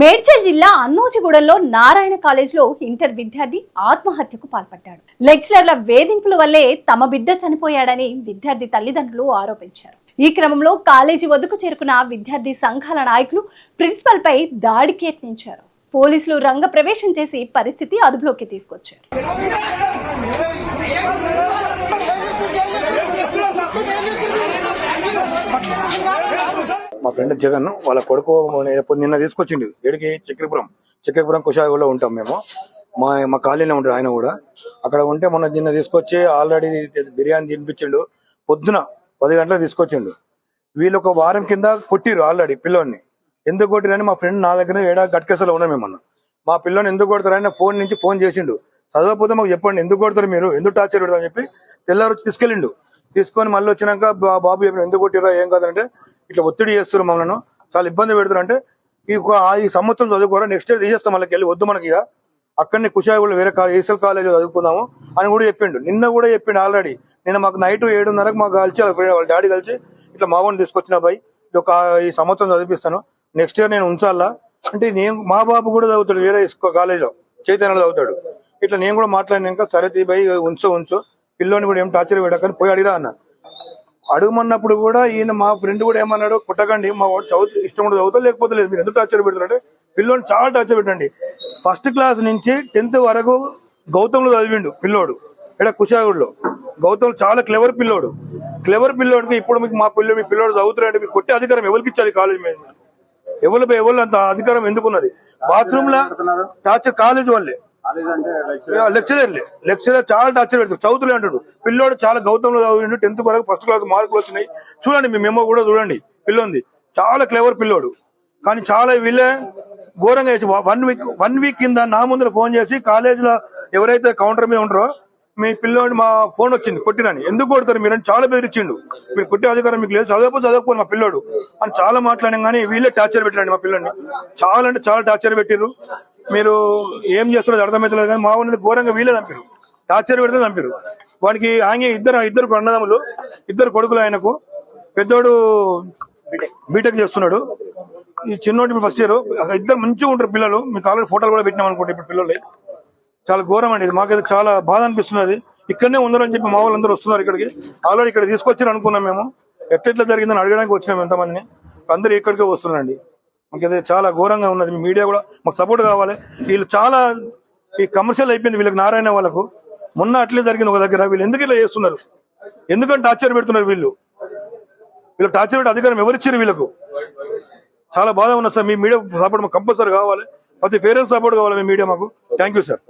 మేడ్చల్ జిల్లా అన్నూజిగూడెంలో నారాయణ కాలేజ్లో ఇంటర్ విద్యార్థి ఆత్మహత్యకు పాల్పడ్డాడు. లెక్చరర్ల వేధింపుల వల్లే తమ బిడ్డ చనిపోయాడని విద్యార్థి తల్లిదండ్రులు ఆరోపించారు. ఈ క్రమంలో కాలేజీ వద్దకు చేరుకున్న విద్యార్థి సంఘాల నాయకులు ప్రిన్సిపల్ పై దాడికి యత్నించారు. పోలీసులు రంగ ప్రవేశం చేసి పరిస్థితి అదుపులోకి తీసుకొచ్చారు. మా ఫ్రెండ్ జగన్ వాళ్ళ కొడుకు నిన్న తీసుకొచ్చిండు. ఏడికి చక్రపురం కుషాగూడలో ఉంటాం మేము. మా కాలనీలో ఉంటాడు ఆయన కూడా. అక్కడ ఉంటే నిన్న తీసుకొచ్చి ఆల్రెడీ బిర్యానీ తినిపించిండు. పొద్దున 10 గంటలకు తీసుకొచ్చిండు. వీళ్ళు ఒక వారం కింద కొట్టిరు ఆల్రెడీ పిల్లోని. ఎందుకు కొట్టిరని మా ఫ్రెండ్ నా దగ్గర గట్కేసలో ఉన్నాం మేమన్నా. మా పిల్లోని ఎందుకు కొడతారని ఫోన్ నుంచి ఫోన్ చేసిండు. చదవకపోతే మాకు చెప్పండి, ఎందుకు కొడతారు మీరు, ఎందుకు టార్చర్ పెడతారు అని చెప్పి తెల్లారు తీసుకెళ్ళిండు. తీసుకొని మళ్ళీ వచ్చినాక బాబు చెప్పిన ఎందుకు కొట్టిరా ఏం కాదంటే ఇట్లా ఒత్తిడి చేస్తున్నారు మమ్మల్ని, చాలా ఇబ్బంది పెడతారు అంటే ఈ సంవత్సరం చదువుకోరా, నెక్స్ట్ ఇయర్ తీసేస్తాం వాళ్ళకి వెళ్ళి, వద్దు మనకి ఇక అక్కడనే కుషాయిగూడలో వేరే ఏసల్ కాలేజ్ చదువుకుందాము అని కూడా చెప్పిండు. నిన్న కూడా చెప్పిండు ఆల్రెడీ. నిన్న మాకు నైట్ 7:30కు మాకు కలిసి వాళ్ళ డాడీ కలిసి ఇట్లా మామూలు తీసుకొచ్చిన అబ్బాయి ఈ సంవత్సరం చదివిస్తాను, నెక్స్ట్ ఇయర్ నేను ఉంచాలా అంటే మా బాబు కూడా చదువుతాడు వేరే కాలేజ్ చైతన్యలో చదువుతాడు. ఇట్లా నేను కూడా మాట్లాడినాక సరే తీ ఉంచు పిల్లోని కూడా ఏం టార్చర్ పెట్టకని పోయి అడిగిరా అన్న. అడుగుమన్నప్పుడు కూడా ఈయన మా ఫ్రెండ్ కూడా ఏమన్నాడు, కుట్టకండి మా వాడు చదువు ఇష్టం కూడా చదువుతా లేకపోతే లేదు, మీరు ఎందుకు టార్చర్ పెడతారంటే పిల్లోని చాలా టార్చర్ పెట్టండి. 1st క్లాస్ నుంచి 10th వరకు గౌతంలో చదివిండు పిల్లోడు. ఇక్కడ కుషాగూడలో గౌతమ్ చాలా క్లెవర్ పిల్లోడికి ఇప్పుడు మీకు మీ పిల్లోడు చదువుతారంటే మీకు కొట్టే అధికారం ఎవరికి ఇచ్చారు కాలేజ్ మీద? ఎవరు అంత అధికారం ఎందుకున్నది? బాత్రూమ్ లో టార్చర్ కాలేజ్ వాళ్ళే, లెక్చరర్ చాలా టార్చర్ పెడతారు. చదువుతులే అంటాడు. పిల్లోడు చాలా గౌతంలో చదివిండు. 10th వరకు 1st క్లాస్ మార్కులు వచ్చినాయి. చూడండి మీ మెమో కూడా చూడండి. పిల్లోంది చాలా క్లెవర్ పిల్లోడు. కానీ చాలా వీళ్ళే ఘోరంగా చేసి 1 వీక్ కింద నా ముందర ఫోన్ చేసి కాలేజీలో ఎవరైతే కౌంటర్ మీద ఉంటారో మీ పిల్లోడి మా ఫోన్ వచ్చింది కొట్టినని, ఎందుకు కొడతారు మీరు అని చాలా బెదిరించిండు. మీరు కొట్టే అధికారం మీకు లేదు, చదవకపోతే మా పిల్లోడు అని చాలా మాట్లాడాం. కానీ వీళ్ళే టార్చర్ పెట్టండి మా పిల్లోడిని. చాలా అంటే చాలా టార్చర్ పెట్టిర్రు. మీరు ఏం చేస్తున్నది అర్థమవుతలేదు. కానీ మా ఊరిని ఘోరంగా వీళ్ళే చంపారు, టార్చర్ పెడితే చంపారు. వానికి ఆయన ఇద్దరు అన్నదమ్ములు, 2 కొడుకులు ఆయనకు. పెద్దోడు బీటెక్ చేస్తున్నాడు, ఈ చిన్నోడు ఫస్ట్ ఇయర్. 2 మంచిగా ఉంటారు పిల్లలు. మీకు ఆల్రెడీ ఫోటోలు కూడా పెట్టినాం అనుకుంటే ఇప్పుడు పిల్లలు. చాలా ఘోరం అండి ఇది. మాకైతే చాలా బాధ అనిపిస్తున్నది. ఇక్కడనే ఉన్నారని చెప్పి మా వాళ్ళందరూ వస్తున్నారు ఇక్కడికి. ఆల్రెడీ ఇక్కడ తీసుకొచ్చారు అనుకున్నాం మేము. ఎట్లా జరిగిందని అడగడానికి వచ్చినాం ఎంతమందిని. అందరూ ఇక్కడికే వస్తున్నారండి. మాకైతే చాలా ఘోరంగా ఉన్నది. మీ మీడియా కూడా మాకు సపోర్ట్ కావాలి. వీళ్ళు చాలా కమర్షియల్ అయిపోయింది వీళ్ళకి, నారాయణ వాళ్ళకు. మొన్న అట్లే జరిగింది ఒక దగ్గర. వీళ్ళు ఎందుకు ఇలా చేస్తున్నారు, ఎందుకంటే టార్చర్ పెడుతున్నారు వీళ్ళు టార్చర్ పెట్టి అధికారం ఎవరిచ్చారు వీళ్ళకు? చాలా బాధ ఉన్నది సార్. మీ మీడియా సపోర్ట్ మాకు కంపల్సరీ కావాలి. ప్రతి పేరెంట్స్ సపోర్ట్ కావాలి మీ మీడియా మాకు. Thank you sir.